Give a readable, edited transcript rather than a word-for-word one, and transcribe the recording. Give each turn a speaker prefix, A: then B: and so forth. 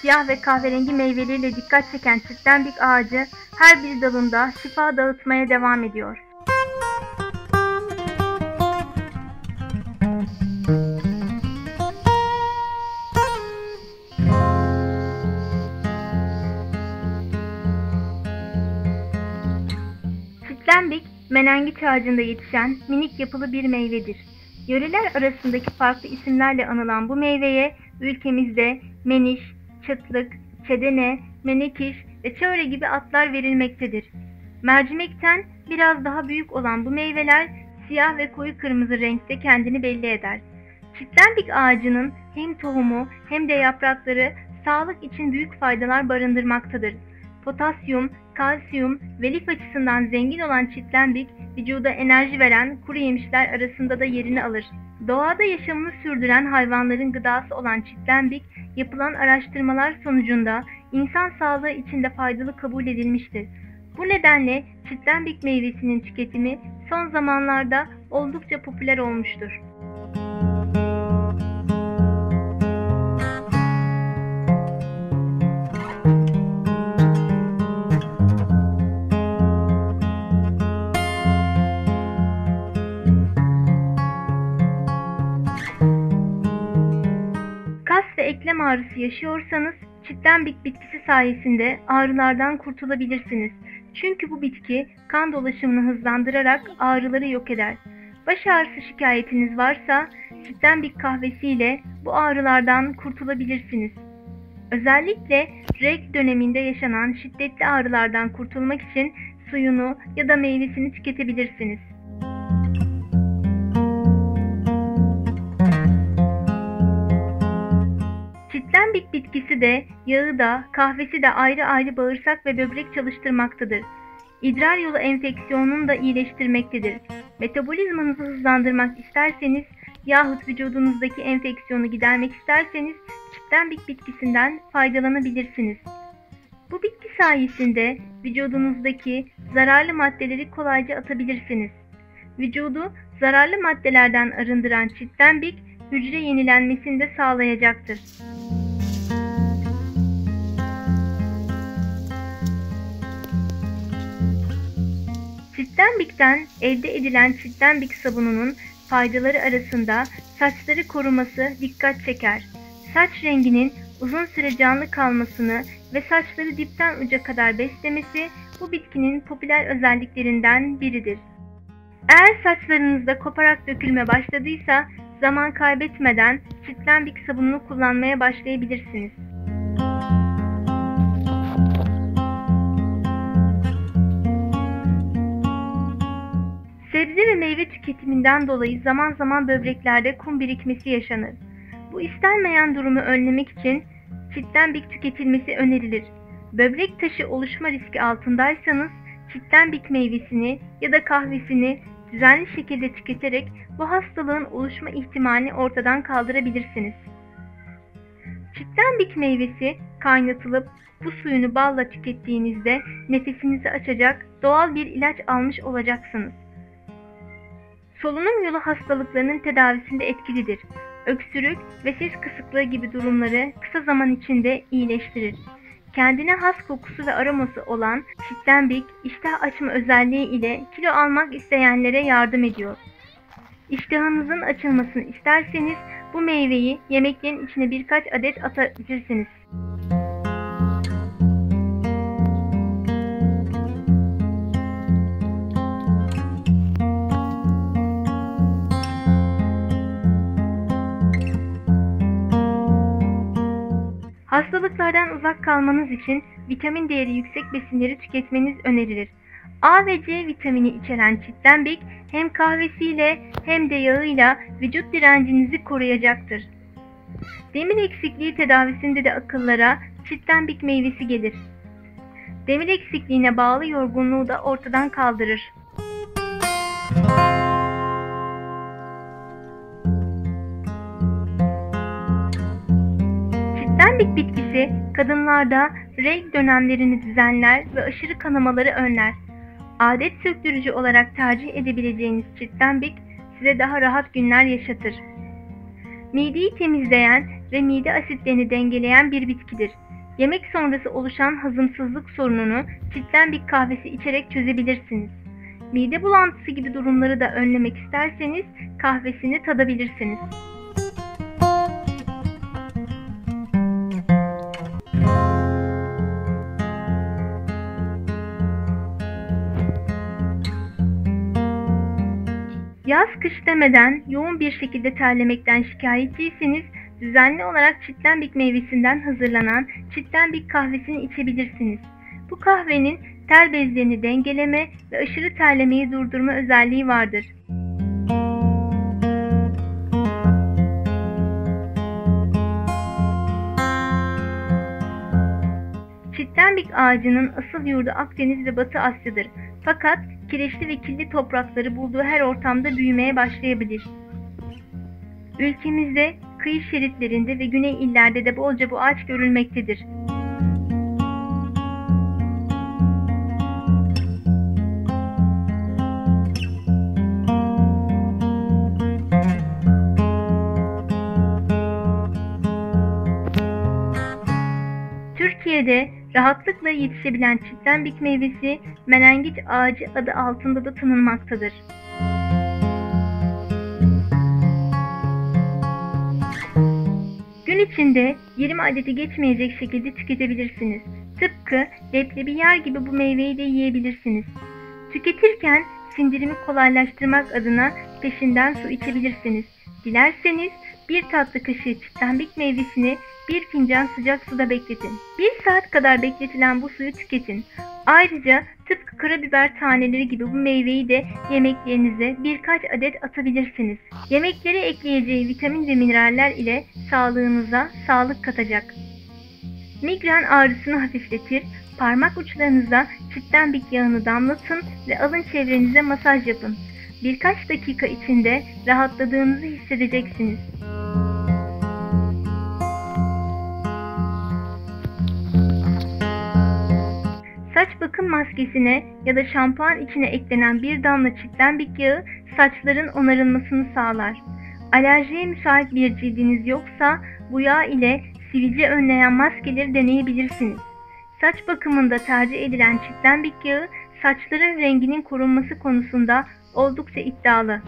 A: siyah ve kahverengi meyveleriyle dikkat çeken çitlenbik ağacı her bir dalında şifa dağıtmaya devam ediyor. Çitlenbik, menengiç ağacında yetişen minik yapılı bir meyvedir. Yöreler arasındaki farklı isimlerle anılan bu meyveye ülkemizde meniş, çıtlık, çedene, menekiş ve çöre gibi adlar verilmektedir. Mercimekten biraz daha büyük olan bu meyveler siyah ve koyu kırmızı renkte kendini belli eder. Çitlenbik ağacının hem tohumu hem de yaprakları sağlık için büyük faydalar barındırmaktadır. Potasyum, kalsiyum ve lif açısından zengin olan çitlenbik, vücuda enerji veren kuru yemişler arasında da yerini alır. Doğada yaşamını sürdüren hayvanların gıdası olan çitlenbik, yapılan araştırmalar sonucunda insan sağlığı için de faydalı kabul edilmiştir. Bu nedenle çitlenbik meyvesinin tüketimi son zamanlarda oldukça popüler olmuştur. Kas ve eklem ağrısı yaşıyorsanız çitlenbik bitkisi sayesinde ağrılardan kurtulabilirsiniz. Çünkü bu bitki kan dolaşımını hızlandırarak ağrıları yok eder. Baş ağrısı şikayetiniz varsa çitlenbik kahvesiyle bu ağrılardan kurtulabilirsiniz. Özellikle regl döneminde yaşanan şiddetli ağrılardan kurtulmak için suyunu ya da meyvesini tüketebilirsiniz. Çitlenbik bitkisi de, yağı da, kahvesi de ayrı ayrı bağırsak ve böbrek çalıştırmaktadır. İdrar yolu enfeksiyonunu da iyileştirmektedir. Metabolizmanızı hızlandırmak isterseniz yahut vücudunuzdaki enfeksiyonu gidermek isterseniz çitlenbik bitkisinden faydalanabilirsiniz. Bu bitki sayesinde vücudunuzdaki zararlı maddeleri kolayca atabilirsiniz. Vücudu zararlı maddelerden arındıran çitlenbik, hücre yenilenmesini de sağlayacaktır. Çitlenbikten elde edilen çitlenbik sabununun faydaları arasında saçları koruması dikkat çeker. Saç renginin uzun süre canlı kalmasını ve saçları dipten uca kadar beslemesi bu bitkinin popüler özelliklerinden biridir. Eğer saçlarınızda koparak dökülme başladıysa zaman kaybetmeden çitlenbik sabununu kullanmaya başlayabilirsiniz. Sebze ve meyve tüketiminden dolayı zaman zaman böbreklerde kum birikmesi yaşanır. Bu istenmeyen durumu önlemek için çitlenbik tüketilmesi önerilir. Böbrek taşı oluşma riski altındaysanız çitlenbik meyvesini ya da kahvesini düzenli şekilde tüketerek bu hastalığın oluşma ihtimalini ortadan kaldırabilirsiniz. Çitlenbik meyvesi kaynatılıp bu suyunu balla tükettiğinizde nefesinizi açacak doğal bir ilaç almış olacaksınız. Solunum yolu hastalıklarının tedavisinde etkilidir. Öksürük ve ses kısıklığı gibi durumları kısa zaman içinde iyileştirir. Kendine has kokusu ve aroması olan çitlenbik, iştah açma özelliği ile kilo almak isteyenlere yardım ediyor. İştahınızın açılmasını isterseniz bu meyveyi yemeklerin içine birkaç adet atabilirsiniz. Hastalıklardan uzak kalmanız için vitamin değeri yüksek besinleri tüketmeniz önerilir. A ve C vitamini içeren çitlenbik hem kahvesiyle hem de yağıyla vücut direncinizi koruyacaktır. Demir eksikliği tedavisinde de akıllara çitlenbik meyvesi gelir. Demir eksikliğine bağlı yorgunluğu da ortadan kaldırır. Çitlenbik bitkisi kadınlarda regl dönemlerini düzenler ve aşırı kanamaları önler. Adet söktürücü olarak tercih edebileceğiniz çitlenbik size daha rahat günler yaşatır. Mideyi temizleyen ve mide asitlerini dengeleyen bir bitkidir. Yemek sonrası oluşan hazımsızlık sorununu çitlenbik kahvesi içerek çözebilirsiniz. Mide bulantısı gibi durumları da önlemek isterseniz kahvesini tadabilirsiniz. Yaz kış demeden yoğun bir şekilde terlemekten şikayetçiyseniz düzenli olarak çitlenbik meyvesinden hazırlanan çitlenbik kahvesini içebilirsiniz. Bu kahvenin ter bezlerini dengeleme ve aşırı terlemeyi durdurma özelliği vardır. Çitlenbik ağacının asıl yurdu Akdeniz ve Batı Asya'dır. Fakat kireçli ve kirli toprakları bulduğu her ortamda büyümeye başlayabilir. Ülkemizde kıyı şeritlerinde ve güney illerde de bolca bu ağaç görülmektedir. Türkiye'de rahatlıkla yetişebilen çitlenbik meyvesi menengiç ağacı adı altında da tanınmaktadır. Gün içinde 20 adeti geçmeyecek şekilde tüketebilirsiniz. Tıpkı leblebi yer gibi bu meyveyi de yiyebilirsiniz. Tüketirken sindirimi kolaylaştırmak adına peşinden su içebilirsiniz. Dilerseniz bir tatlı kaşığı çitlenbik meyvesini bir fincan sıcak suda bekletin. 1 saat kadar bekletilen bu suyu tüketin. Ayrıca tıpkı karabiber taneleri gibi bu meyveyi de yemeklerinize birkaç adet atabilirsiniz. Yemeklere ekleyeceği vitamin ve mineraller ile sağlığınıza sağlık katacak. Migren ağrısını hafifletir, parmak uçlarınıza çitlenbik yağını damlatın ve alın çevrenize masaj yapın. Birkaç dakika içinde rahatladığınızı hissedeceksiniz. Saç bakım maskesine ya da şampuan içine eklenen bir damla çitlenbik yağı saçların onarılmasını sağlar. Alerjiye müsait bir cildiniz yoksa bu yağ ile sivilce önleyen maskeleri deneyebilirsiniz. Saç bakımında tercih edilen çitlenbik yağı saçların renginin korunması konusunda oldukça iddialı.